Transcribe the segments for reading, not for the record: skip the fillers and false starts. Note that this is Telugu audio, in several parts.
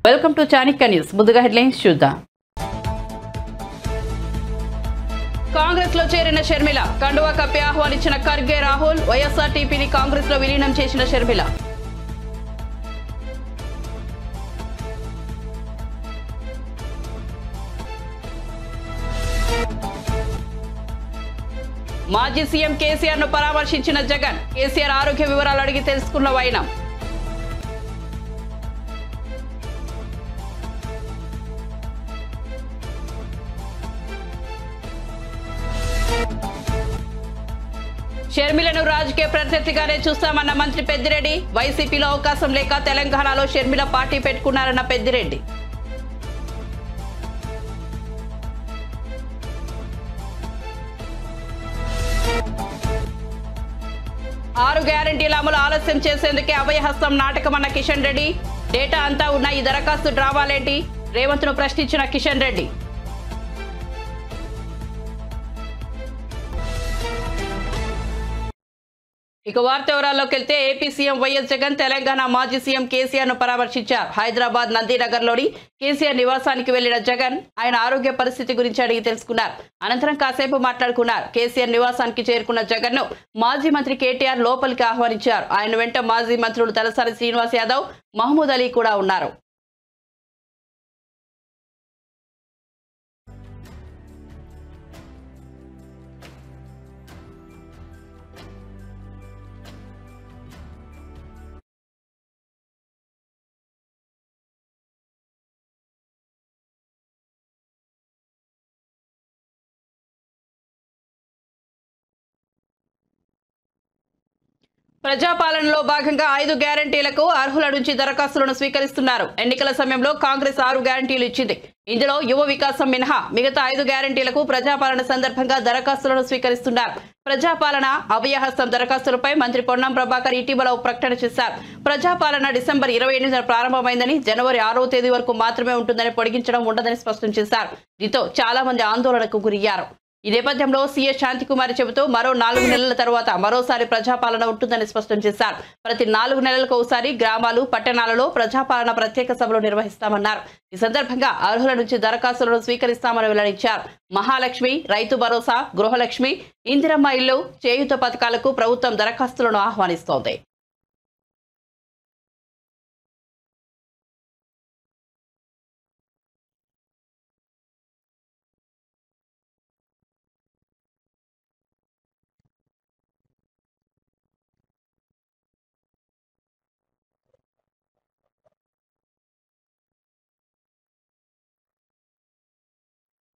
Welcome to Chanakya news. ముందుగా హెడ్లైన్స్ చూద్దాం. కాంగ్రెస్ లో చేరిన షర్మిల, కండువా కప్పి ఆహ్వానించిన ఖర్గే రాహుల్. వైఎస్ఆర్టీపీని కాంగ్రెస్ లో విలీనం చేసిన షర్మిల. మాజీ సీఎం కేసీఆర్ ను పరామర్శించిన జగన్. కేసీఆర్ ఆరోగ్య వివరాలు అడిగి తెలుసుకున్న వైనం. షర్మిలను రాజకీయ ప్రత్యర్థిగానే చూస్తామన్న మంత్రి పెద్దిరెడ్డి. వైసీపీలో అవకాశం లేక తెలంగాణలో షర్మిల పార్టీ పెట్టుకున్నారన్న పెద్దిరెడ్డి. ఆరు గ్యారంటీల అమలు ఆలస్యం చేసేందుకే అభయహస్తం నాటకమన్న కిషన్ రెడ్డి. డేటా అంతా ఉన్న ఈ దరఖాస్తు డ్రామాలేంటి? రేవంత్ ను ప్రశ్నించిన కిషన్ రెడ్డి. ఇక వార్త వివరాల్లోకి వెళ్తే AP CM YS Jagan Telangana మాజీ సీఎం కేసీఆర్ ను పరామర్శించారు. హైదరాబాద్ నందినగర్లోని కేసీఆర్ నివాసానికి వెళ్లిన జగన్ ఆయన ఆరోగ్య పరిస్థితి గురించి అడిగి తెలుసుకున్నారు. అనంతరం కాసేపు మాట్లాడుకున్నారు. కేసీఆర్ నివాసానికి చేరుకున్న జగన్ ను మాజీ మంత్రి కేటీఆర్ లోపలికి ఆహ్వానించారు. ఆయన వెంట మాజీ మంత్రులు తలసాని శ్రీనివాస్ యాదవ్, మహమూద్ అలీ కూడా ఉన్నారు. ప్రజాపాలనలో భాగంగా 5 గ్యారంటీలకు అర్హుల నుంచి దరఖాస్తులను స్వీకరిస్తున్నారు. ఎన్నికల సమయంలో కాంగ్రెస్ 6 గ్యారంటీలు ఇచ్చింది. ఇందులో యువ వికాసం మినహా మిగతా 5 గ్యారంటీలకు ప్రజాపాలన సందర్భంగా దరఖాస్తులను స్వీకరిస్తున్నారు. ప్రజాపాలన అభయహస్తం దరఖాస్తులపై మంత్రి పొన్నం ప్రభాకర్ ఇటీవల ప్రకటన చేశారు. ప్రజాపాలన డిసెంబర్ 28న ప్రారంభమైందని, జనవరి 6వ తేదీ వరకు మాత్రమే ఉంటుందని, పొడిగించడం ఉండదని స్పష్టం చేశారు. దీంతో చాలా మంది ఆందోళనకు గురయ్యారు. ఈ నేపథ్యంలో సీఎస్ శాంతికుమారి చెబుతూ మరో 4 నెలల తర్వాత మరోసారి ప్రజాపాలన ఉంటుందని స్పష్టం చేశారు. ప్రతి 4 నెలలకు ఒకసారి గ్రామాలు, పట్టణాలలో ప్రజాపాలన ప్రత్యేక సభలు నిర్వహిస్తామన్నారు. ఈ సందర్భంగా అర్హుల నుంచి దరఖాస్తులను స్వీకరిస్తామని వెల్లడించారు. మహాలక్ష్మి, రైతు భరోసా, గృహలక్ష్మి, ఇందిరమ్మ ఇల్లు, చేయూత పథకాలకు ప్రభుత్వం దరఖాస్తులను ఆహ్వానిస్తోంది.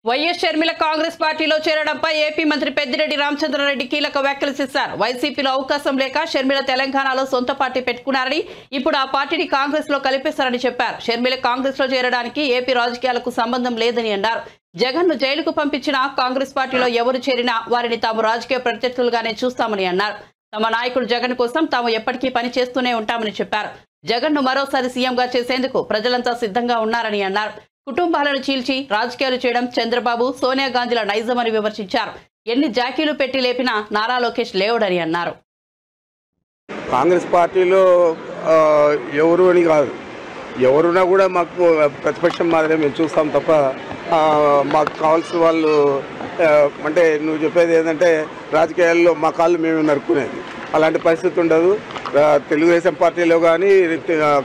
వైఎస్ షర్మిల కాంగ్రెస్ పార్టీలో చేరడంపై ఏపీ మంత్రి పెద్దిరెడ్డి రామచంద్రారెడ్డి కీలక వ్యాఖ్యలు చేశారు. వైసీపీలో అవకాశం లేక షర్మిల తెలంగాణలో సొంత పార్టీ పెట్టుకున్నారని, ఇప్పుడు ఆ పార్టీని కాంగ్రెస్ లో కలిపేశారని చెప్పారు. షర్మిల కాంగ్రెస్ లో చేరడానికి ఏపీ రాజకీయాలకు సంబంధం లేదని అన్నారు. జగన్ ను జైలుకు పంపించిన కాంగ్రెస్ పార్టీలో ఎవరు చేరినా వారిని తాము రాజకీయ ప్రత్యర్థులుగానే చూస్తామని అన్నారు. తమ నాయకుడు జగన్ కోసం తాము ఎప్పటికీ పని చేస్తూనే ఉంటామని చెప్పారు. జగన్ ను మరోసారి సీఎంగా చేసేందుకు ప్రజలంతా సిద్ధంగా ఉన్నారని అన్నారు. కుటుంబాలను చీల్చి రాజకీయాలు చేయడం చంద్రబాబు, సోనియా గాంధీల నైజమని విమర్శించారు. ఎన్ని జాకీలు పెట్టి లేపినా నారా లోకేష్ లేవుడని అన్నారు. కాంగ్రెస్ పార్టీలో ఎవరు అని కాదు, ఎవరున్నా కూడా మాకు ప్రతిపక్షం మాదిరే మేము చూస్తాం తప్ప మాకు కావాల్సిన వాళ్ళు అంటే నువ్వు చెప్పేది ఏంటంటే రాజకీయాల్లో మా కాళ్ళు మేము నరుక్కునేది అలాంటి పరిస్థితి ఉండదు. తెలుగుదేశం పార్టీలో కానీ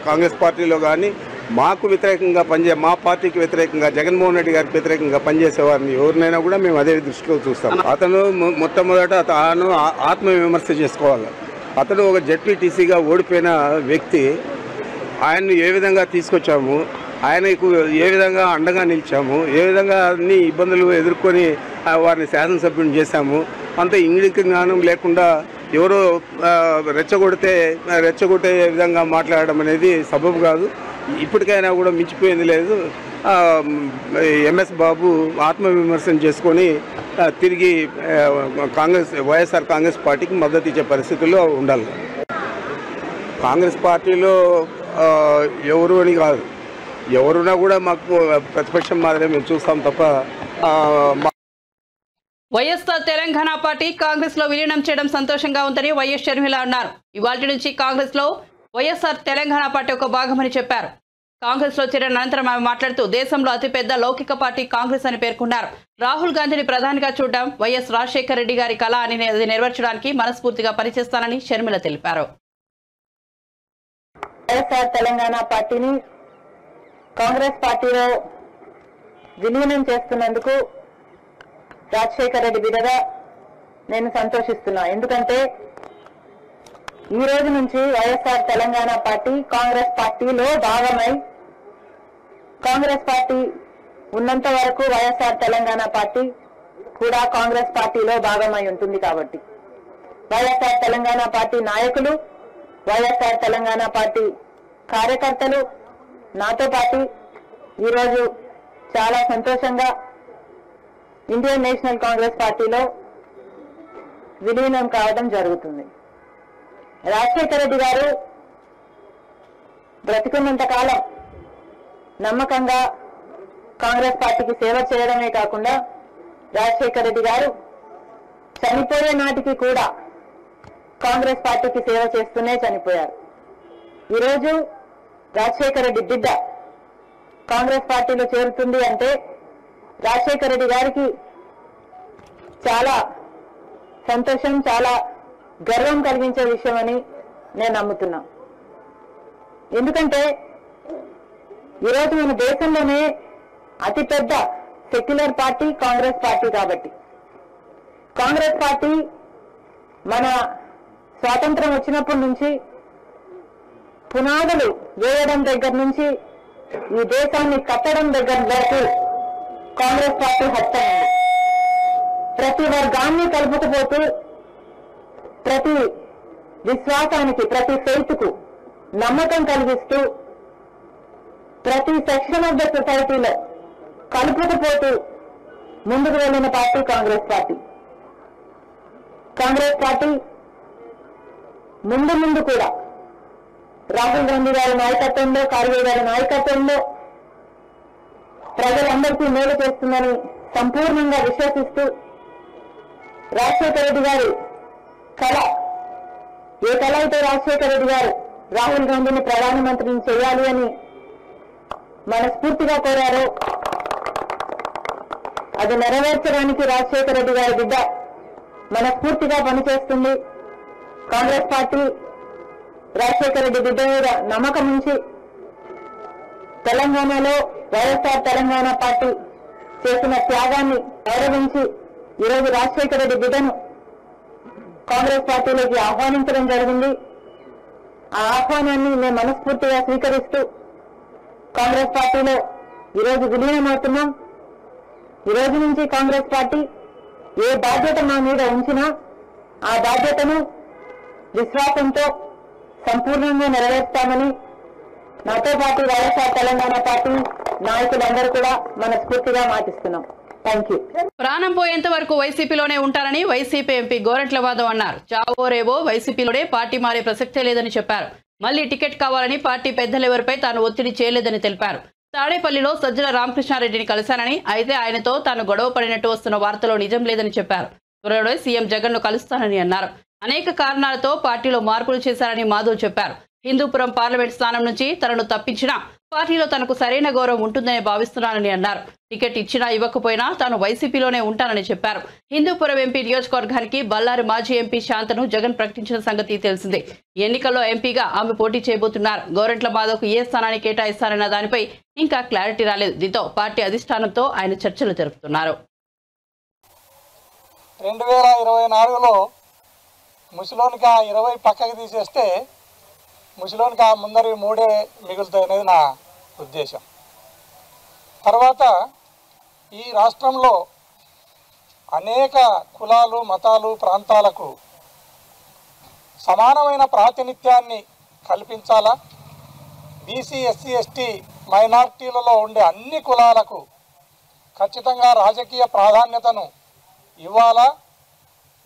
కాంగ్రెస్ పార్టీలో కానీ మాకు వ్యతిరేకంగా మా పార్టీకి వ్యతిరేకంగా జగన్మోహన్ రెడ్డి గారికి వ్యతిరేకంగా పనిచేసేవారిని ఎవరినైనా కూడా మేము అదే దృష్టిలో చూస్తాం. అతను మొట్టమొదట తాను ఆత్మవిమర్శ చేసుకోవాలి. అతను ఒక జెడ్పీటీసీగా ఓడిపోయిన వ్యక్తి. ఆయన్ను ఏ విధంగా తీసుకొచ్చాము, ఆయనకు ఏ విధంగా అండగా నిలిచాము, ఏ విధంగా అన్ని ఇబ్బందులు ఎదుర్కొని వారిని శాసనసభ్యుని చేశాము. అంత ఇంగిలిక జ్ఞానం లేకుండా ఎవరో రెచ్చగొట్టే విధంగా మాట్లాడడం అనేది సబబు కాదు. ఇప్పటికైనా కూడా మించిపోయింది లేదు. ఎంఎస్ బాబు ఆత్మవిమర్శన చేసుకొని తిరిగి వైఎస్ఆర్ కాంగ్రెస్ పార్టీకి మద్దతు ఇచ్చే పరిస్థితుల్లో ఉండాలి. కాంగ్రెస్ పార్టీలో ఎవరు అని కాదు, ఎవరున్నా కూడా మాకు ప్రతిపక్షం మాదిరే మేము చూస్తాం తప్ప వైఎస్ఆర్ తెలంగాణ పార్టీ కాంగ్రెస్ లో విలీనం చేయడం సంతోషంగా ఉందని వైఎస్ షర్మిల అన్నారు. ఇవాల్టి నుంచి కాంగ్రెస్ లో వైఎస్ఆర్ తెలంగాణ పార్టీ ఒక భాగమని చెప్పారు. కాంగ్రెస్ లో చేరిన అనంతరం ఆమె మాట్లాడుతూ దేశంలో అతిపెద్ద లౌకిక పార్టీ కాంగ్రెస్ అని పేర్కొన్నారు. రాహుల్ గాంధీని ప్రధానిగా చూడడం వైఎస్ రాజశేఖర రెడ్డి గారి కళ అని అది నెరవేర్చడానికి మనస్ఫూర్తిగా పనిచేస్తానని షర్మిల తెలిపారు. వైఎస్ఆర్ తెలంగాణ పార్టీని కాంగ్రెస్ పార్టీలో విలీనం చేస్తున్నందుకు రాజశేఖర రెడ్డి బిడ్డగా నేను సంతోషిస్తున్నా. ఎందుకంటే ఈ రోజు నుంచి వైఎస్ఆర్ తెలంగాణ పార్టీ కాంగ్రెస్ పార్టీలో భాగమై, కాంగ్రెస్ పార్టీ ఉన్నంత వరకు వైఎస్ఆర్ తెలంగాణ పార్టీ కూడా కాంగ్రెస్ పార్టీలో భాగమై ఉంటుంది. కాబట్టి వైఎస్ఆర్ తెలంగాణ పార్టీ నాయకులు, వైఎస్ఆర్ తెలంగాణ పార్టీ కార్యకర్తలు నాతో పాటు ఈరోజు చాలా సంతోషంగా ఇండియన్ నేషనల్ కాంగ్రెస్ పార్టీలో విలీనం కావడం జరుగుతుంది. రాజశేఖర రెడ్డి గారు బ్రతికున్నంత కాలం నమ్మకంగా కాంగ్రెస్ పార్టీకి సేవ చేయడమే కాకుండా రాజశేఖర రెడ్డి గారు చనిపోయే నాటికి కూడా కాంగ్రెస్ పార్టీకి సేవ చేస్తూనే చనిపోయారు. ఈరోజు రాజశేఖర రెడ్డి బిడ్డ కాంగ్రెస్ పార్టీలో చేరుతుంది అంటే రాజశేఖర రెడ్డి గారికి చాలా సంతోషం, చాలా గర్వం కలిగించే విషయం అని నేను నమ్ముతున్నా. ఎందుకంటే ఈరోజు మన దేశంలోనే అతిపెద్ద సెక్యులర్ పార్టీ కాంగ్రెస్ పార్టీ. కాబట్టి కాంగ్రెస్ పార్టీ మన స్వాతంత్రం వచ్చినప్పటి నుంచి పునాదులు వేయడం దగ్గర నుంచి ఈ దేశాన్ని కట్టడం దగ్గర వరకు కాంగ్రెస్ పార్టీ హస్తమైంది. ప్రతి వర్గాన్ని కలుపుకుపోతూ, ప్రతి విశ్వాసానికి, ప్రతి ఫెయిత్కు నమ్మకం కలిగిస్తూ, ప్రతి సెక్షన్ ఆఫ్ ద సొసైటీలో కలుపుకుపోతూ ముందుకు వెళ్లిన party Congress party. Congress party ముందు కూడా రాహుల్ గాంధీ గారి నాయకత్వంలో, ఖార్గే గారి నాయకత్వంలో ప్రజలందరికీ మేలు చేస్తుందని సంపూర్ణంగా విశ్వసిస్తూ, రాజశేఖర రెడ్డి గారి కళ, ఏ కళ అయితే రాజశేఖర రెడ్డి గారు రాహుల్ గాంధీని ప్రధానమంత్రిని చేయాలి అని మనస్ఫూర్తిగా కోరారో అది నెరవేర్చడానికి రాజశేఖర రెడ్డి గారి బిడ్డ మనస్ఫూర్తిగా పనిచేస్తుంది. కాంగ్రెస్ పార్టీ రాజశేఖర రెడ్డి బిడ్డ మీద నమ్మకం ఉంచి తెలంగాణలో వైఎస్ఆర్ తెలంగాణ పార్టీ చేసిన త్యాగాన్ని గౌరవించి ఈరోజు రాజశేఖర రెడ్డి బిడ్డను కాంగ్రెస్ పార్టీలోకి ఆహ్వానించడం జరిగింది. ఆ ఆహ్వానాన్ని మేము మనస్ఫూర్తిగా స్వీకరిస్తూ కాంగ్రెస్ పార్టీలో ఈరోజు విలీనమవుతున్నాం. ఈ రోజు నుంచి కాంగ్రెస్ పార్టీ ఏ బాధ్యత మా మీద ఉంచినా ఆ బాధ్యతను విశ్వాసంతో సంపూర్ణంగా నెరవేర్స్తామని నాతో పాటు వైఎస్ఆర్ తెలంగాణ పార్టీ నాయకులందరూ కూడా మనస్ఫూర్తిగా మాటిస్తున్నాం. Thank you. ప్రాణం పోయేంత వరకు వైసీపీలోనే ఉంటారని వైసీపీ ఎంపీ గోరంట్ల మాధవ్ అన్నారు. చావో రేవో వైసీపీలోనే పార్టీ మారే ప్రసక్తే లేదని చెప్పారు. మళ్లీ టికెట్ కావాలని పార్టీ పెద్దలెవరిపై తాను ఒత్తిడి చేయలేదని తెలిపారు. తాడేపల్లిలో సజ్జల రామకృష్ణారెడ్డిని కలిశానని, అయితే ఆయనతో తాను గొడవ పడినట్టు వస్తున్న వార్తలో నిజం లేదని చెప్పారు. త్వరలో సీఎం జగన్ ను కలుస్తానని అన్నారు. అనేక కారణాలతో పార్టీలో మార్పులు చేశారని మాధవ్ చెప్పారు. హిందూపురం పార్లమెంట్ స్థానం నుంచి తనను తప్పించినా పార్టీలో తనకు సరైన గౌరవం ఉంటుందని భావిస్తున్నానని అన్నారు. టికెట్ ఇచ్చినా ఇవ్వకపోయినా తాను వైసీపీలోనే ఉంటానని చెప్పారు. హిందూపురం ఎంపీ నియోజకవర్గానికి బళ్ళారి మాజీ ఎంపీ శాంతను జగన్ ప్రకటించిన సంగతి తెలిసిందే. ఎన్నికల్లో ఎంపీగా ఆమె పోటీ చేయబోతున్నారు. గోరంట్ల మాధవ్కు ఏ స్థానాన్ని కేటాయిస్తారన్న దానిపై ఇంకా క్లారిటీ రాలేదు. దీంతో పార్టీ అధిష్టానంతో ఆయన చర్చలు జరుపుతున్నారు. 2024లో ముసిలోనికి ఆ 20 పక్కకి తీసేస్తే ముసిలోనికి ఆ ముందరి 3 మిగులుతాయి అనేది నా ఉద్దేశం. తర్వాత ఈ రాష్ట్రంలో అనేక కులాలు, మతాలు, ప్రాంతాలకు సమానమైన ప్రాతినిధ్యాన్ని కల్పించాలా, బీసీ, ఎస్సీ, ఎస్టీ మైనార్టీలలో ఉండే అన్ని కులాలకు ఖచ్చితంగా రాజకీయ ప్రాధాన్యతను ఇవ్వాలా,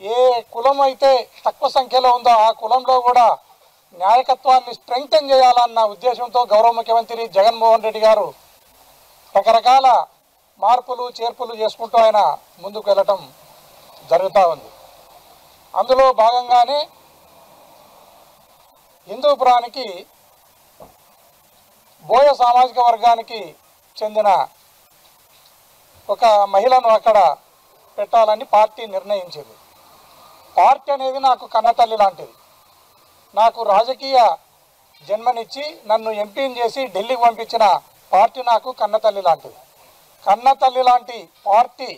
ఏ కులం అయితే తక్కువ సంఖ్యలో ఉందో ఆ కులంలో కూడా న్యాయకత్వాన్ని స్ట్రెంగ్తెన్ చేయాలన్న ఉద్దేశంతో గౌరవ ముఖ్యమంత్రి జగన్మోహన్ రెడ్డి గారు రకరకాల మార్పులు చేర్పులు చేసుకుంటూ ఆయన ముందుకు వెళ్ళటం జరుగుతూ ఉంది. అందులో భాగంగానే హిందూపురానికి బోయ సామాజిక వర్గానికి చెందిన ఒక మహిళను అక్కడ పెట్టాలని పార్టీ నిర్ణయించింది. పార్టీ అనేది నాకు కన్నతల్లి లాంటిది. నాకు రాజకీయ జన్మనిచ్చి నన్ను ఎంపీని చేసి ఢిల్లీకి పంపించిన పార్టీ నాకు కన్నతల్లి లాంటిది. కన్నతల్లి లాంటి పార్టీ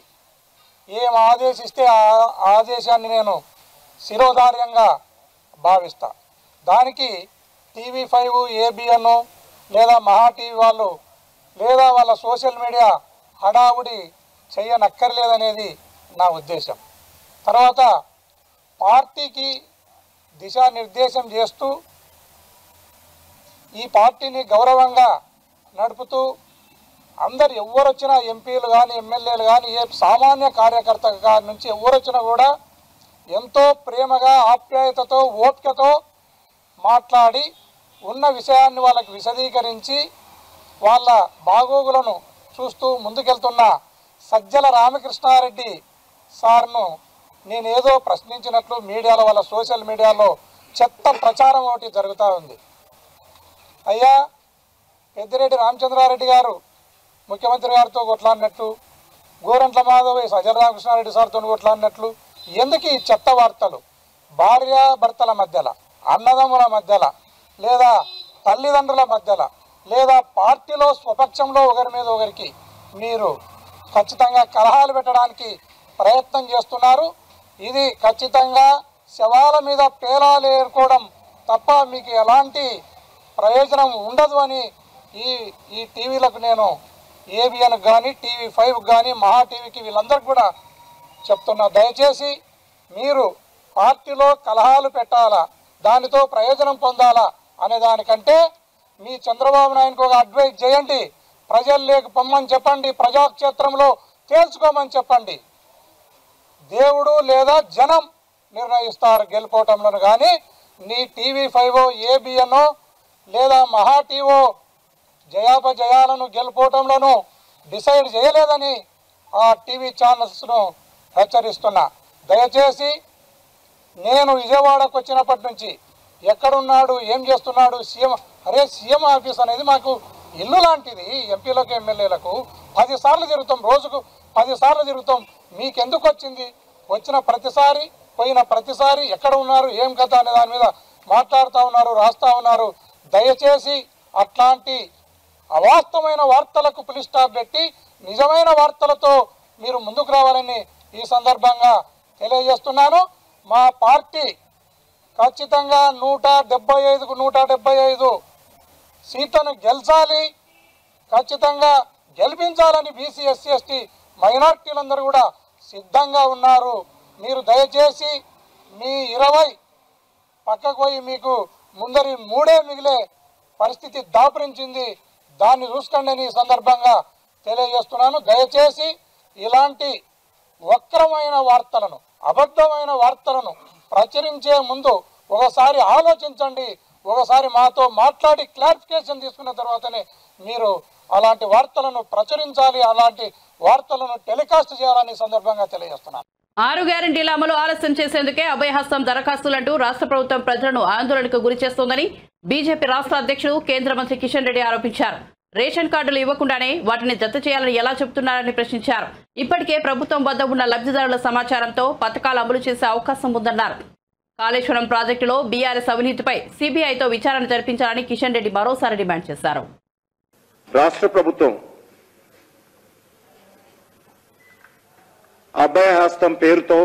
ఏం ఆదేశిస్తే ఆ ఆదేశాన్ని నేను శిరోధార్యంగా భావిస్తా. దానికి TV5 ABN లేదా మహా టీవీ వాళ్ళు లేదా వాళ్ళ సోషల్ మీడియా హడావుడి చేయనక్కర్లేదనేది నా ఉద్దేశం. తర్వాత పార్టీకి దిశానిర్దేశం చేస్తూ ఈ పార్టీని గౌరవంగా నడుపుతూ అందరు ఎవరు వచ్చినా ఎంపీలు కానీ ఎమ్మెల్యేలు కానీ ఏ సామాన్య కార్యకర్త నుంచి ఎవరు వచ్చినా కూడా ఎంతో ప్రేమగా ఆప్యాయతతో ఓపికతో మాట్లాడి ఉన్న విషయాన్ని వాళ్ళకి విశదీకరించి వాళ్ళ బాగోగులను చూస్తూ ముందుకెళ్తున్న సజ్జల రామకృష్ణారెడ్డి సార్ను నేనేదో ప్రశ్నించినట్లు మీడియాలో వాళ్ళ సోషల్ మీడియాలో చెత్త ప్రచారం ఒకటి జరుగుతూ ఉంది. అయ్యా, పెద్దిరెడ్డి రామచంద్రారెడ్డి గారు ముఖ్యమంత్రి గారితో కొట్లాడినట్లు, గోరంట్ల మాధవ్ సజ్జల రామకృష్ణారెడ్డి సార్తో కొట్లాడినట్లు ఎందుకు ఈ చెత్త వార్తలు? భార్యాభర్తల మధ్యలో, అన్నదమ్ముల మధ్యలో, లేదా తల్లిదండ్రుల మధ్యలో, లేదా పార్టీలో స్వపక్షంలో ఒకరి మీద ఒకరికి మీరు ఖచ్చితంగా కలహాలు పెట్టడానికి ప్రయత్నం చేస్తున్నారు. ఇది ఖచ్చితంగా శవాల మీద పేలాలు ఏరుకోవడం తప్ప మీకు ఎలాంటి ప్రయోజనం ఉండదు అని ఈ టీవీలకు నేను ABN కానీ TV5 కానీ మహా టీవీకి వీళ్ళందరికీ కూడా చెప్తున్నా. దయచేసి మీరు పార్టీలో కలహాలు పెట్టాలా, దానితో ప్రయోజనం పొందాలా అనే దానికంటే మీ చంద్రబాబు నాయుడుకి ఒక అడ్వైజ్ చేయండి. ప్రజలు లేక పొమ్మని చెప్పండి, ప్రజాక్షేత్రంలో తేల్చుకోమని చెప్పండి. దేవుడు లేదా జనం నిర్ణయిస్తారు గెలుపోవటంలో, కానీ నీ TV5 ABN లేదా మహా టీవో జయాపజయాలను గెలుపోవటంలోనూ డిసైడ్ చేయలేదని ఆ టీవీ ఛానల్స్ను హెచ్చరిస్తున్నా. దయచేసి నేను విజయవాడకు వచ్చినప్పటి నుంచి ఎక్కడున్నాడు, ఏం చేస్తున్నాడు, సీఎం ఆఫీస్ అనేది మాకు ఇల్లు లాంటిది. ఎంపీలకు ఎమ్మెల్యేలకు 10 సార్లు తిరుగుతాం, రోజుకు 10 సార్లు తిరుగుతాం. మీకెందుకు వచ్చింది? వచ్చిన ప్రతిసారి పోయిన ప్రతిసారి ఎక్కడ ఉన్నారు, ఏం కథ అనే దాని మీద మాట్లాడుతూ ఉన్నారు, రాస్తూ ఉన్నారు. దయచేసి అట్లాంటి అవాస్తవమైన వార్తలకు పులి స్టాప్ పెట్టి నిజమైన వార్తలతో మీరు ముందుకు రావాలని ఈ సందర్భంగా తెలియజేస్తున్నాను. మా పార్టీ ఖచ్చితంగా 175కు 175 సీట్లను గెలిచాలి, ఖచ్చితంగా గెలిపించాలని BC SC ST మైనార్టీలందరూ కూడా సిద్ధంగా ఉన్నారు. మీరు దయచేసి మీ 20 పక్కకు పోయి మీకు ముందరి 3 మిగిలే పరిస్థితి దాపురించింది, దాన్ని చూసుకోండి అని ఈ సందర్భంగా తెలియజేస్తున్నాను. దయచేసి ఇలాంటి వక్రమైన వార్తలను, అబద్ధమైన వార్తలను ప్రచురించే ముందు ఒకసారి ఆలోచించండి. ఒకసారి మాతో మాట్లాడి క్లారిఫికేషన్ తీసుకున్న తర్వాతనే మీరు అలాంటి వార్తలను ప్రచురించాలి, అలాంటి వార్తలను టెలికాస్ట్ చేయాలని సందర్భంగా తెలియజేస్తున్నాను. 6 గ్యారెంటీల అమలు ఆలస్యం చేసేందుకే అభయహస్తం దరఖాస్తులంటూ రాష్ట్ర ప్రభుత్వం ప్రజలను ఆందోళనకు గురి చేస్తోందని బీజేపీ రాష్ట్ర అధ్యక్షుడు కేంద్ర మంత్రి కిషన్ రెడ్డి ఆరోపించారు. రేషన్ కార్డులు ఇవ్వకుండానే వాటిని జత చేయాలని ఎలా చెబుతున్నారని ప్రశ్నించారు. ఇప్పటికే ప్రభుత్వం వద్ద ఉన్న లబ్ధిదారుల సమాచారంతో పథకాలు అమలు చేసే అవకాశం ఉందన్నారు. కాళేశ్వరం ప్రాజెక్టులో బీఆర్ఎస్ అవినీతిపై సిబిఐతో విచారణ జరిపించాలని కిషన్ రెడ్డి మరోసారి డిమాండ్ చేశారు. రాష్ట్ర ప్రభుత్వం అభయహస్తం పేరుతో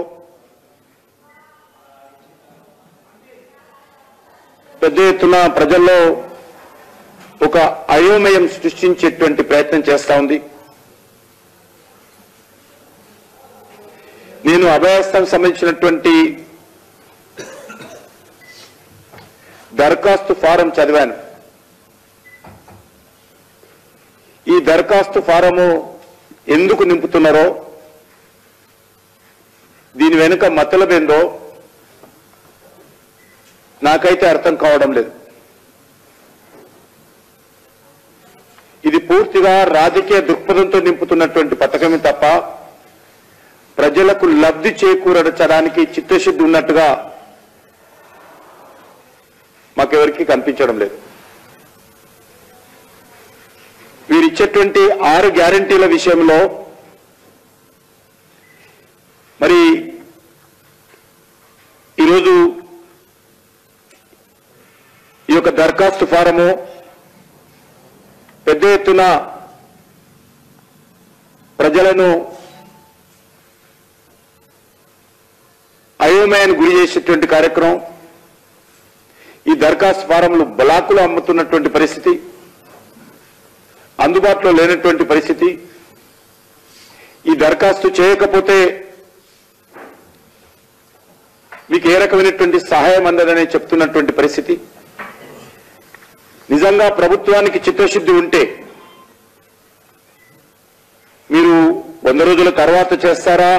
పెద్ద ఎత్తున ప్రజల్లో ఒక అయోమయం సృష్టించేటువంటి ప్రయత్నం చేస్తా ఉంది. నేను అభయహస్తం సంబంధించినటువంటి దరఖాస్తు ఫారం చదివాను. ఈ దరఖాస్తు ఫారము ఎందుకు నింపుతున్నారో, దీని వెనుక మతలబేందో నాకైతే అర్థం కావడం లేదు. ఇది పూర్తిగా రాజకీయ దృక్పథంతో నింపుతున్నటువంటి పథకమే తప్ప ప్రజలకు లబ్ధి చేకూరచడానికి చిత్తశుద్ధి ఉన్నట్టుగా మాకెవరికి కనిపించడం లేదు. వీరిచ్చేటువంటి 6 గ్యారంటీల విషయంలో మరి ఈరోజు ఈ యొక్క దరఖాస్తు ఫారము పెద్ద ఎత్తున ప్రజలను అయోమయానికి గురి చేసేటువంటి కార్యక్రమం, ఈ దరఖాస్తు ఫారంలు బ్లాకులు అమ్ముతున్నటువంటి పరిస్థితి, అందుబాటులో లేనటువంటి పరిస్థితి, ఈ దరఖాస్తు చేయకపోతే మీకు ఏ రకమైనటువంటి సహాయం అందదనే చెప్తున్నటువంటి పరిస్థితి. నిజంగా ప్రభుత్వానికి చిత్తశుద్ధి ఉంటే మీరు 100 రోజుల తర్వాత చేస్తారా,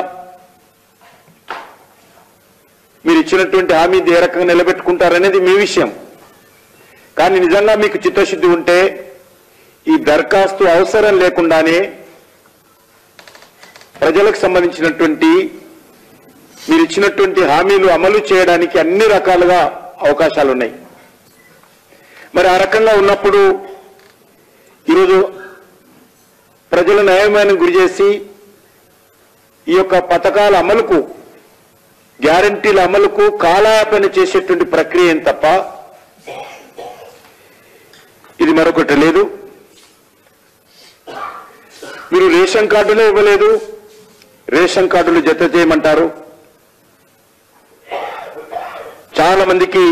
మీరు ఇచ్చినటువంటి హామీ ఏ రకంగా నిలబెట్టుకుంటారనేది మీ విషయం. కానీ నిజంగా మీకు చిత్తశుద్ధి ఉంటే ఈ దరఖాస్తు అవసరం లేకుండానే ప్రజలకు సంబంధించినటువంటి మీరు ఇచ్చినటువంటి హామీలు అమలు చేయడానికి అన్ని రకాలుగా అవకాశాలు ఉన్నాయి. మరి ఆ రకంగా ఉన్నప్పుడు ఈరోజు ప్రజలను అయోమయానికి గురి చేసి ఈ యొక్క పథకాల అమలుకు, గ్యారంటీల అమలుకు కాలయాపన చేసేటువంటి ప్రక్రియ తప్ప ఇది మరొకటి లేదు. మీరు రేషన్ కార్డులే ఇవ్వలేదు, రేషన్ కార్డులు జత చేయమంటారు. చాలా మందికి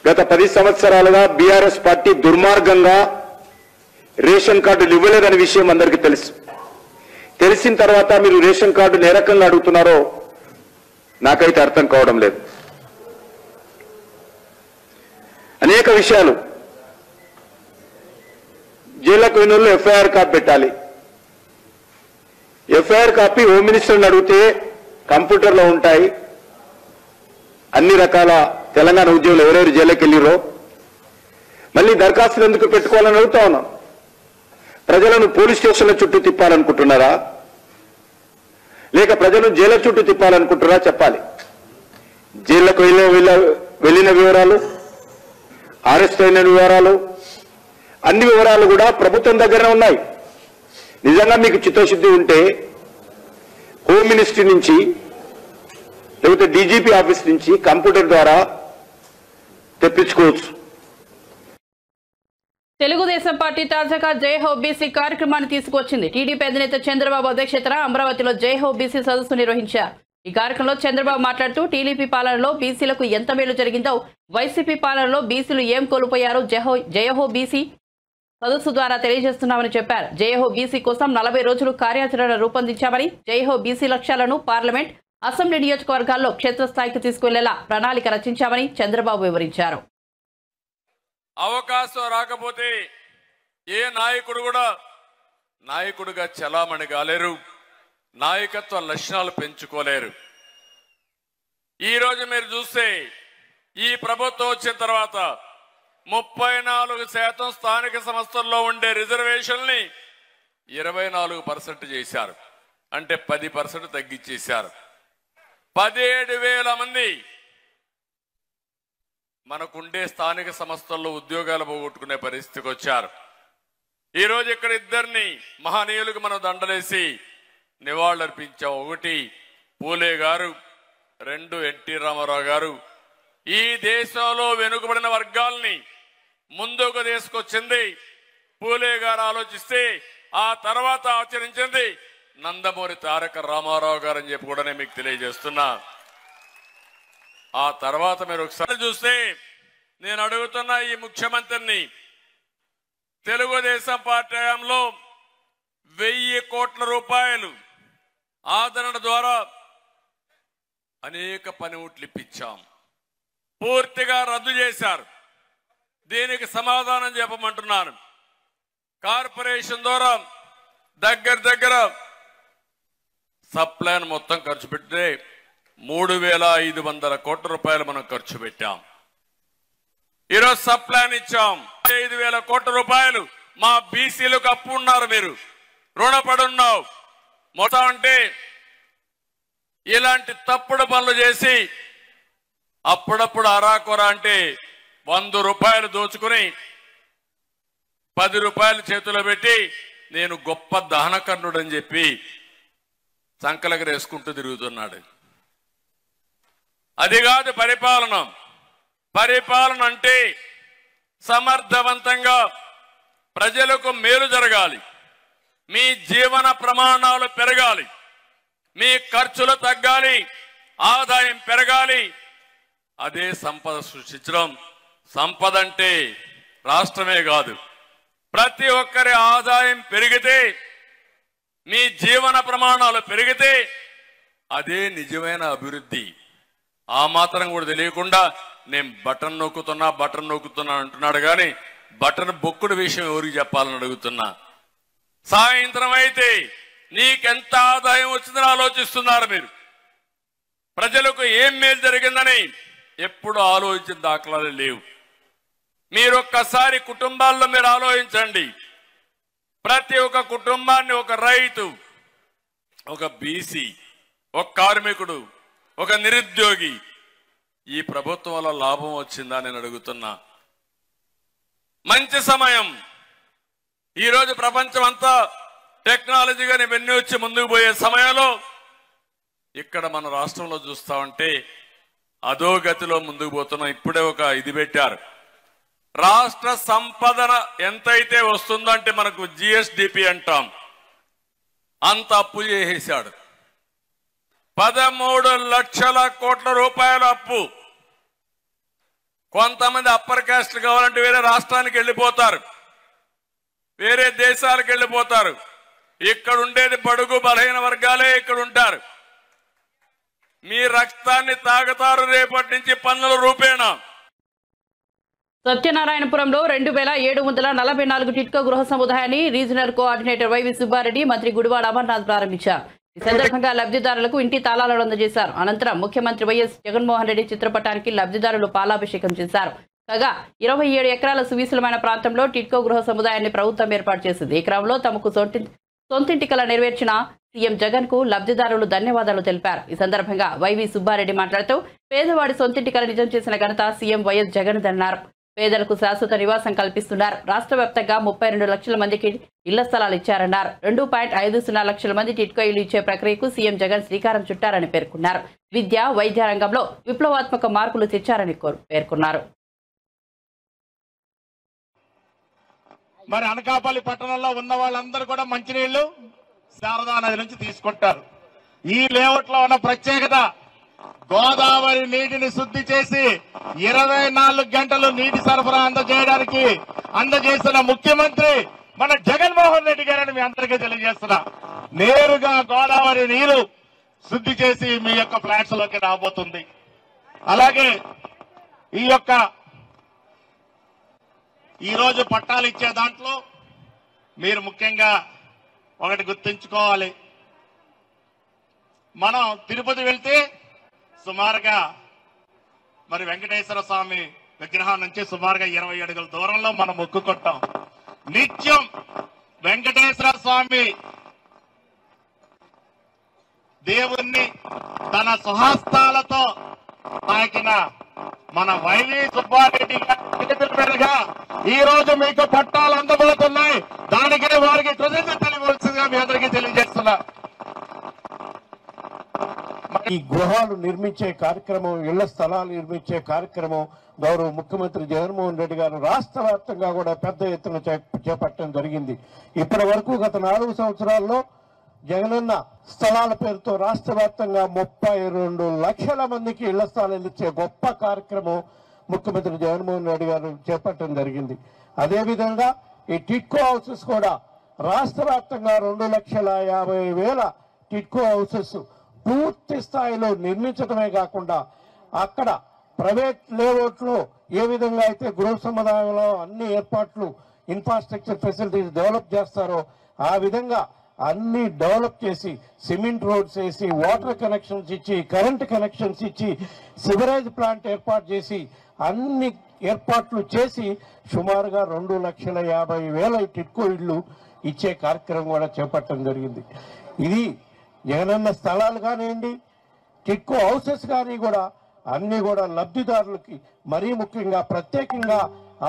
గత 10 సంవత్సరాలుగా బీఆర్ఎస్ పార్టీ దుర్మార్గంగా రేషన్ కార్డులు ఇవ్వలేదనే విషయం అందరికీ తెలుసు. తెలిసిన తర్వాత మీరు రేషన్ కార్డులు ఏ రకంగా అడుగుతున్నారో నాకైతే అర్థం కావడం లేదు. అనేక విషయాలు, జైళ్లకు పోయిన ఎఫ్ఐఆర్ కాపీ పెట్టాలి. ఎఫ్ఐఆర్ కాపీ హోమ్ మినిస్టర్ని అడిగితే కంప్యూటర్లో ఉంటాయి. అన్ని రకాల తెలంగాణ ఉద్యోగులు ఎవరెవరు జైలుకి వెళ్ళిరో మళ్ళీ దరఖాస్తులు ఎందుకు పెట్టుకోవాలని అడుగుతా ఉన్నాం. ప్రజలను పోలీస్ స్టేషన్ల చుట్టూ తిప్పాలనుకుంటున్నారా, లేక ప్రజలను జైళ్ల చుట్టూ తిప్పాలనుకుంటున్నారా చెప్పాలి. జైళ్లకు వెళ్ళిన వివరాలు, అరెస్ట్ అయిన వివరాలు, అన్ని వివరాలు కూడా ప్రభుత్వం దగ్గరనే ఉన్నాయి. నిజంగా మీకు చిత్తశుద్ధి ఉంటే హోమ్ మినిస్ట్రీ నుంచి లేకపోతే డీజీపీ ఆఫీస్ నుంచి కంప్యూటర్ ద్వారా తెప్పించుకోవచ్చు. తెలుగుదేశం పార్టీ తాజాగా జై హో బీసీ కార్యక్రమాన్ని తీసుకొచ్చింది. టీడీపీ అధినేత చంద్రబాబు అధ్యక్షతన అమరావతిలో జై హో బీసీ సదస్సు నిర్వహించారు. ఈ కార్యక్రమంలో చంద్రబాబు మాట్లాడుతూ టీడీపీ పాలనలో బీసీలకు ఎంత మేలు జరిగిందో, వైసీపీ పాలనలో బీసీలు ఏం కోల్పోయారో జయహో బీసీ సదస్సు ద్వారా తెలియజేస్తున్నామని చెప్పారు. జయహో బీసీ కోసం 40 రోజులు కార్యాచరణ రూపొందించామని, జయహో బీసీ లక్ష్యాలను పార్లమెంట్, అసెంబ్లీ నియోజకవర్గాల్లో క్షేత్రస్థాయికి తీసుకువెళ్లేలా ప్రణాళిక రచించామని చంద్రబాబు వివరించారు. అవకాశం రాకపోతే ఏ నాయకుడు కూడా నాయకుడిగా చలామణి కాలేరు, నాయకత్వ లక్షణాలు పెంచుకోలేరు. ఈరోజు మీరు చూస్తే ఈ ప్రభుత్వం వచ్చిన తర్వాత 34% స్థానిక సంస్థల్లో ఉండే రిజర్వేషన్ని 24% చేశారు. అంటే 10% తగ్గించేశారు. 17,000 మంది మనకుండే స్థానిక సంస్థల్లో ఉద్యోగాలు పోగొట్టుకునే పరిస్థితికి వచ్చారు. ఈరోజు ఇక్కడ ఇద్దరిని మహనీయులకు మనం దండలేసి నివాళులర్పించాం. 1 పూలే గారు, 2 ఎన్టీ రామారావు గారు. ఈ దేశంలో వెనుకబడిన వర్గాల్ని ముందుకు తీసుకొచ్చింది పూలే గారు. ఆలోచిస్తే ఆ తర్వాత ఆచరించింది నందమూరి తారక రామారావు గారు అని చెప్పి కూడా నేను మీకు తెలియజేస్తున్నా. ఆ తర్వాత మీరు ఒకసారి చూస్తే నేను అడుగుతున్నా ఈ ముఖ్యమంత్రిని, తెలుగుదేశం పార్టీ హయాంలో 1000 కోట్ల రూపాయలు ఆదరణ ద్వారా అనేక పనిముట్లు ఇప్పించాం, పూర్తిగా రద్దు చేశారు. దీనికి సమాధానం చెప్పమంటున్నాను. కార్పొరేషన్ ద్వారా దగ్గర సప్లైన్ మొత్తం ఖర్చు పెడితే 3,500 కోట్ల రూపాయలు మనం ఖర్చు పెట్టాం. ఈరోజు సప్లైన్ ఇచ్చాం 5,000 కోట్ల రూపాయలు. మా బీసీలకు అప్పు ఉన్నారు, మీరు రుణపడున్నావు మొత్తం. అంటే ఇలాంటి తప్పుడు పనులు చేసి అప్పుడప్పుడు అరాకొర అంటే 100 రూపాయలు దోచుకుని 10 రూపాయలు చేతిలో పెట్టి నేను గొప్ప దహనకర్ణుడని చెప్పి సంకలకరేసుకుంటూ తిరుగుతున్నాడు. అది కాదు పరిపాలన. పరిపాలన అంటే సమర్థవంతంగా ప్రజలకు మేలు జరగాలి, మీ జీవన ప్రమాణాలు పెరగాలి, మీ ఖర్చులు తగ్గాలి, ఆదాయం పెరగాలి. అదే సంపద సృష్టించడం. సంపద అంటే రాష్ట్రమే కాదు, ప్రతి ఒక్కరి ఆదాయం పెరిగితే, మీ జీవన ప్రమాణాలు పెరిగితే అదే నిజమైన అభివృద్ధి. ఆ మాత్రం కూడా తెలియకుండా నేను బటన్ నొక్కుతున్నా అంటున్నాడు కానీ బటన్ బొక్కుడు విషయం ఎవరికి చెప్పాలని అడుగుతున్నా. సాయంత్రం అయితే నీకెంత ఆదాయం వచ్చిందని ఆలోచిస్తున్నారు మీరు. ప్రజలకు ఏం మేలు జరిగిందని ఎప్పుడు ఆలోచించిన దాఖలాలు లేవు. మీరు ఒక్కసారి కుటుంబాల్లో మీరు ఆలోచించండి. ప్రతి ఒక్క కుటుంబాన్ని ఒక రైతు, ఒక బీసీ, ఒక కార్మికుడు, ఒక నిరుద్యోగి ఈ ప్రభుత్వం వల్ల లాభం వచ్చిందా నేను అడుగుతున్నా. మంచి సమయం. ఈరోజు ప్రపంచం అంతా టెక్నాలజీగా ఇవన్నీ వచ్చి ముందుకు పోయే సమయంలో ఇక్కడ మన రాష్ట్రంలో చూస్తా ఉంటే అదో గతిలో ముందుకు పోతున్నాం. ఇప్పుడే ఒక ఇది పెట్టారు, రాష్ట్ర సంపదన ఎంతైతే వస్తుందంటే మనకు జిఎస్డిపి అంటాం, అంత అప్పు చేసేశాడు. 13 లక్షల కోట్ల రూపాయల అప్పు. కొంతమంది అప్పర్ కాస్ట్ కావాలంటే వేరే రాష్ట్రానికి వెళ్ళిపోతారు, వేరే దేశాలకు వెళ్ళిపోతారు. ఇక్కడ ఉండేది బడుగు బలహీన వర్గాలే ఇక్కడ ఉంటారు. మీ రక్తాన్ని తాగుతారు రేపటి నుంచి పన్నుల రూపేణా. సత్యనారాయణపురంలో 2744 టిట్కో గృహ సముదాయాన్ని రీజనల్ కోఆర్డినేటర్ వైవి సుబ్బారెడ్డి, మంత్రి గుడివాడ అమర్నాథ్ ప్రారంభించారు. ఈ సందర్భంగా లబ్ధిదారులకు ఇంటి తాళాలను అందజేశారు. అనంతరం ముఖ్యమంత్రి వైఎస్ జగన్మోహన్ రెడ్డి చిత్రపటానికి లబ్ధిదారులు పాలాభిషేకం చేశారు. కాగా 27 ఎకరాల సువిశాలమైన ప్రాంతంలో టిట్కో గృహ సముదాయాన్ని ప్రభుత్వం ఏర్పాటు చేసింది. ఈ క్రమంలో తమకు సొంతింటి కల నెరవేర్చిన సీఎం జగన్ కు లబ్ధిదారులు ధన్యవాదాలు తెలిపారు. ఈ సందర్భంగా వైవి సుబ్బారెడ్డి మాట్లాడుతూ పేదవాడి సొంతింటి కల నిజం చేసిన ఘనత సీఎం వైఎస్ జగన్ దన్నారు. పేదలకు శాశ్వత నివాసం కల్పిస్తున్నారు. రాష్ట్ర వ్యాప్తంగా 32 లక్షల మందికి ఇళ్ల స్థలాలు ఇచ్చారన్నారు. 2.50 లక్షల మంది టిట్కో ఇళ్లు ఇచ్చే ప్రక్రియకు సీఎం జగన్ శ్రీకారం చుట్టారని పేర్కొన్నారు. విద్య, వైద్య రంగంలో విప్లవాత్మక మార్పులు తెచ్చారని పేర్కొన్నారు. మరి అనకాపల్లి పట్టణంలో ఉన్న వాళ్ళందరూ కూడా మంచినీళ్లు శారదా నది నుంచి తీసుకుంటారు. ఈ లేఅవుట్ లో ఉన్న ప్రత్యేకత, గోదావరి నీటిని శుద్ధి చేసి 24 గంటలు నీటి సరఫరా అందజేసిన ముఖ్యమంత్రి మన జగన్మోహన్ రెడ్డి గారని మీ అందరికీ తెలియజేస్తున్నా. నేరుగా గోదావరి నీరు శుద్ధి చేసి మీ యొక్క ఫ్లాట్స్ లోకి రాబోతుంది. అలాగే ఈ రోజు పట్టాలు ఇచ్చే దాంట్లో మీరు ముఖ్యంగా ఒకటి గుర్తుంచుకోవాలి. మనం తిరుపతి వెళ్తే సుమారుగా మరి వెంకటేశ్వర స్వామి విగ్రహం నుంచి సుమారుగా 20 అడుగుల దూరంలో మనం మొక్కుకుంటాం. నిత్యం వెంకటేశ్వర స్వామి దేవుణ్ణి తన సుహస్తాలతో తాకిన మన వైవి సుబ్బారెడ్డి గారిగా ఈ రోజు మీకు పట్టాలు అందబోతున్నాయి. దానికే వారికి కృతజ్ఞత తెలియవలసిందిగా మీ అందరికీ తెలియజేస్తున్నా. ఈ గృహాలు నిర్మించే కార్యక్రమం, ఇళ్ల స్థలాలు నిర్మించే కార్యక్రమం గౌరవ ముఖ్యమంత్రి జగన్మోహన్ రెడ్డి గారు రాష్ట్ర వ్యాప్తంగా కూడా పెద్ద ఎత్తున చేపట్టడం జరిగింది. ఇప్పటి వరకు గత 4 సంవత్సరాల్లో జగనన్న స్థలాల పేరుతో రాష్ట్ర వ్యాప్తంగా 32 లక్షల మందికి ఇళ్ల స్థలాలు ఇచ్చే గొప్ప కార్యక్రమం ముఖ్యమంత్రి జగన్మోహన్ రెడ్డి గారు చేపట్టడం జరిగింది. అదేవిధంగా ఈ టిట్కో హౌసెస్ కూడా రాష్ట్ర వ్యాప్తంగా 2,50,000 టిట్కో హౌసెస్ పూర్తి స్థాయిలో నిర్మించడమే కాకుండా అక్కడ ప్రైవేట్ లేఅవుట్లో ఏ విధంగా అయితే గృహ సముదాయంలో అన్ని ఏర్పాట్లు, ఇన్ఫ్రాస్ట్రక్చర్ ఫెసిలిటీస్ డెవలప్ చేస్తారో ఆ విధంగా అన్ని డెవలప్ చేసి సిమెంట్ రోడ్స్ వేసి, వాటర్ కనెక్షన్స్ ఇచ్చి, కరెంట్ కనెక్షన్స్ ఇచ్చి, సివరేజ్ ప్లాంట్ ఏర్పాటు చేసి అన్ని ఏర్పాట్లు చేసి సుమారుగా 2,50,000 టిట్కో ఇళ్లు ఇచ్చే కార్యక్రమం కూడా చేపట్టడం జరిగింది. ఇది జగనన్న స్థలాలు కానివ్వండి, టిట్కో హౌసెస్ కానీ కూడా అన్ని కూడా లబ్ధిదారులకి మరీ ముఖ్యంగా ప్రత్యేకంగా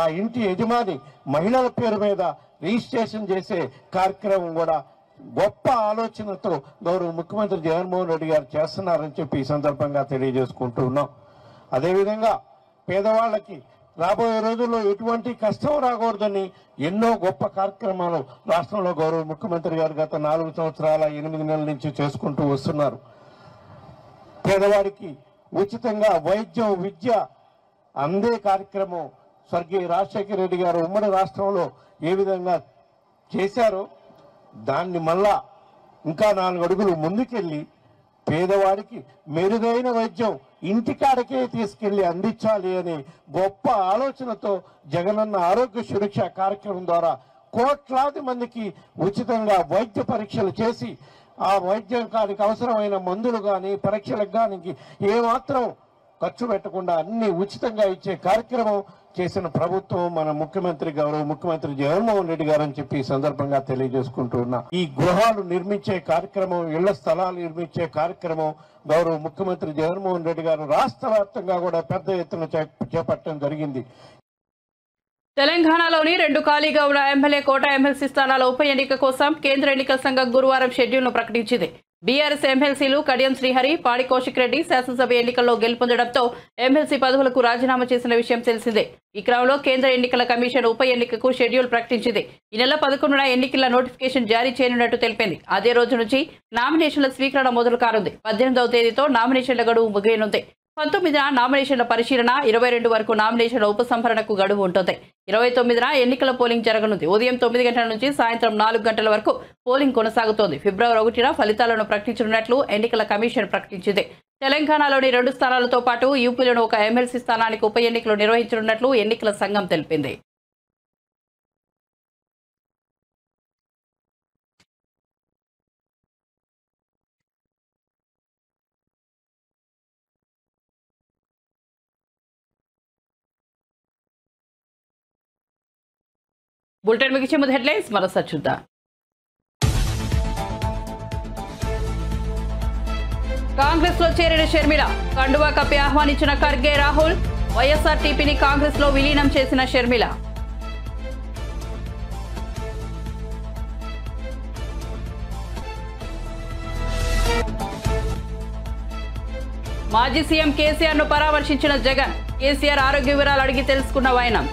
ఆ ఇంటి యజమాని మహిళల పేరు మీద రిజిస్ట్రేషన్ చేసే కార్యక్రమం కూడా గొప్ప ఆలోచనతో గౌరవ ముఖ్యమంత్రి జగన్మోహన్ రెడ్డి గారు చేస్తున్నారని చెప్పి ఈ సందర్భంగా తెలియజేసుకుంటూ ఉన్నాం. అదేవిధంగా పేదవాళ్ళకి రాబోయే రోజుల్లో ఎటువంటి కష్టం రాకూడదని ఎన్నో గొప్ప కార్యక్రమాలు రాష్ట్రంలో గౌరవ ముఖ్యమంత్రి గారు గత 4 సంవత్సరాల 8 నెలల నుంచి చేసుకుంటూ వస్తున్నారు. పేదవాడికి ఉచితంగా వైద్యం విద్య అందే కార్యక్రమం స్వర్గీయ రాజశేఖర రెడ్డి గారు ఉమ్మడి రాష్ట్రంలో ఏ విధంగా చేశారో దాన్ని మళ్ళా ఇంకా 4 అడుగులు ముందుకెళ్ళి పేదవాడికి మెరుగైన వైద్యం ఇంటికాడకే తీసుకెళ్లి అందించాలి అనే గొప్ప ఆలోచనతో జగనన్న ఆరోగ్య సురక్ష కార్యక్రమం ద్వారా కోట్లాది మందికి ఉచితంగా వైద్య పరీక్షలు చేసి ఆ వైద్యానికి అవసరమైన మందులు కానీ పరీక్షలకు కానీ ఏమాత్రం ఖర్చు పెట్టకుండా అన్ని ఉచితంగా ఇచ్చే కార్యక్రమం చేసిన ప్రభుత్వం మన ముఖ్యమంత్రి గౌరవ ముఖ్యమంత్రి జగన్మోహన్ రెడ్డి గారు అని చెప్పి ఈ సందర్భంగా తెలియజేసుకుంటూ ఉన్నా. ఈ గృహాలు నిర్మించే కార్యక్రమం ఇళ్ల స్థలాలు నిర్మించే కార్యక్రమం గౌరవ ముఖ్యమంత్రి జగన్మోహన్ రెడ్డి గారు రాష్ట్ర వ్యాప్తంగా కూడా పెద్ద ఎత్తున చేపట్టడం జరిగింది. తెలంగాణలోని 2 ఖాళీగా ఉన్న ఎమ్మెల్యే కోట ఎమ్మెల్సీ స్థానాల ఉప ఎన్నిక కోసం కేంద్ర ఎన్నికల సంఘం గురువారం షెడ్యూల్ను ప్రకటించింది. బీఆర్ఎస్ ఎమ్మెల్సీలు కడియం శ్రీహరి, పాడి కౌశిక్ రెడ్డి శాసనసభ ఎన్నికల్లో గెలుపొందడంతో ఎమ్మెల్సీ పదవులకు రాజీనామా చేసిన విషయం తెలిసిందే. ఈ క్రమంలో కేంద్ర ఎన్నికల కమిషన్ ఉప ఎన్నికకు షెడ్యూల్ ప్రకటించింది. ఈ నెల 11న ఎన్నికల నోటిఫికేషన్ జారీ చేయనున్నట్టు తెలిపింది. అదే రోజు నుంచి నామినేషన్ల స్వీకరణ మొదలు కానుంది. 18వ తేదీతో నామినేషన్ల గడువు ముగియనుంది. 19న నామినేషన్ల పరిశీలన, 22 వరకు నామినేషన్ల ఉపసంహరణకు గడువు ఉంటుంది. 29న ఎన్నికల పోలింగ్ జరగనుంది. ఉదయం 9 గంటల నుంచి సాయంత్రం 4 గంటల వరకు పోలింగ్ కొనసాగుతోంది. ఫిబ్రవరి 1న ఫలితాలను ప్రకటించనున్నట్లు ఎన్నికల కమిషన్ ప్రకటించింది. తెలంగాణలోని 2 స్థానాలతో పాటు యూపీలోని ఒక ఎమ్మెల్సీ స్థానానికి ఉప ఎన్నికలు నిర్వహించనున్నట్లు ఎన్నికల సంఘం తెలిపింది. బులెటిన్ ముగించే ముందు హెడ్లైన్స్ మరోసారి చూద్దాం. కాంగ్రెస్ లో చేరిన షర్మిల, కండువా కప్పి ఆహ్వానించిన ఖర్గే రాహుల్, వైఎస్ఆర్టీపీని కాంగ్రెస్ లో విలీనం చేసిన షర్మిల. మాజీ సీఎం కేసీఆర్ ను పరామర్శించిన జగన్, కేసీఆర్ ఆరోగ్య వివరాలు అడిగి తెలుసుకున్న వైనం.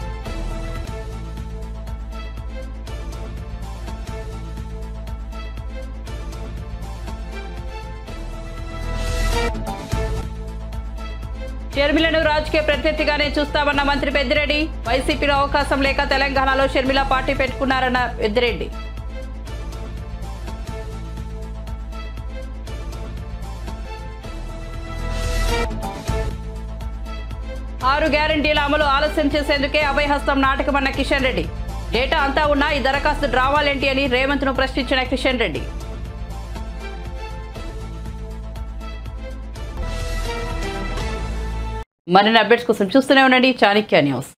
షర్మిలను రాజకీయ ప్రత్యర్థిగానే చూస్తామన్న మంత్రి పెద్దిరెడ్డి, వైసీపీలో అవకాశం లేక తెలంగాణలో షర్మిల పార్టీ పెట్టుకున్నారన్న పెద్దిరెడ్డి. ఆరు గ్యారంటీల అమలు ఆలస్యం చేసేందుకే అభయహస్తం నాటకమన్న కిషన్ రెడ్డి. డేటా అంతా ఉన్నా ఈ దరఖాస్తు డ్రావాలేంటి అని రేవంత్ ను ప్రశ్నించిన కిషన్ రెడ్డి. మరిన్ని అప్డేట్స్ కోసం చూస్తూనే ఉండండి చాణక్య న్యూస్.